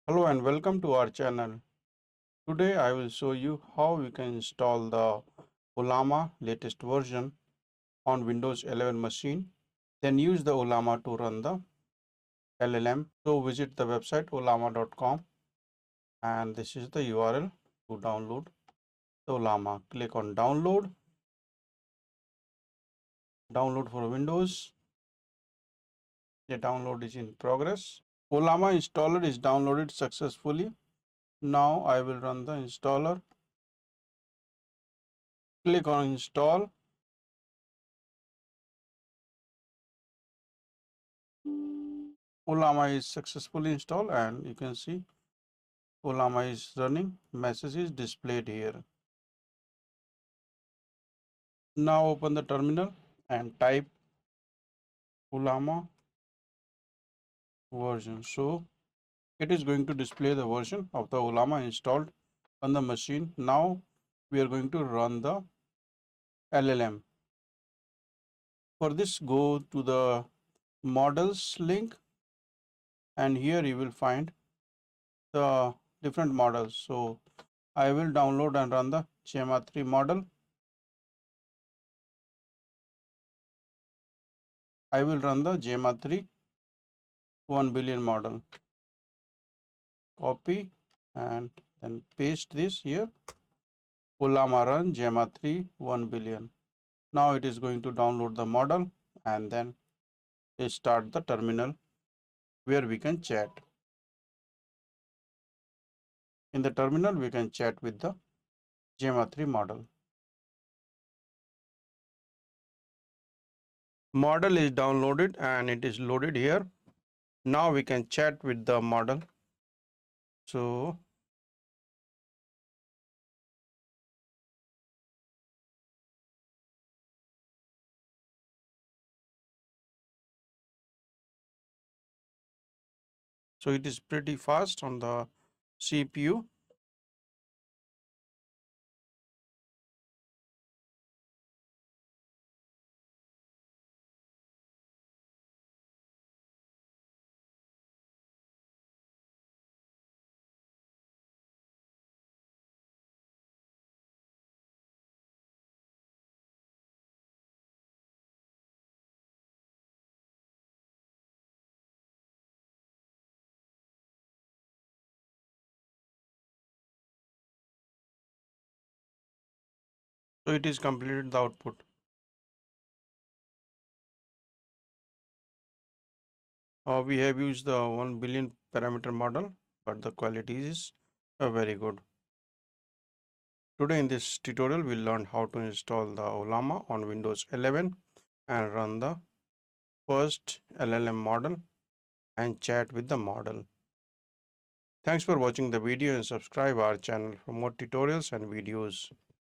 Hello and welcome to our channel. Today I will show you how you can install the Ollama latest version on Windows 11 machine. Then use the Ollama to run the LLM. So visit the website ollama.com and this is the URL to download the Ollama. Click on download for Windows. The download is in progress. Ollama installer is downloaded successfully. Now I will run the installer. Click on install. Ollama is successfully installed and you can see Ollama is running. Message is displayed here. Now open the terminal and type Ollama version. So it is going to display the version of the Ollama installed on the machine. Now we are going to run the LLM. For this, go to the models link and here you will find the different models. So I will download and run the gemma3 model. I will run the gemma3 1 billion model. Copy and then paste this here. Ollama run gemma3 1 billion. Now it is going to download the model and then start the terminal where we can chat. In the terminal we can chat with the gemma3 model. Model is downloaded and it is loaded here. Now we can chat with the model. So it is pretty fast on the CPU. So it is completed the output. We have used the 1 billion parameter model, but the quality is very good. Today in this tutorial, we'll learn how to install the Ollama on Windows 11 and run the first LLM model and chat with the model. Thanks for watching the video and subscribe our channel for more tutorials and videos.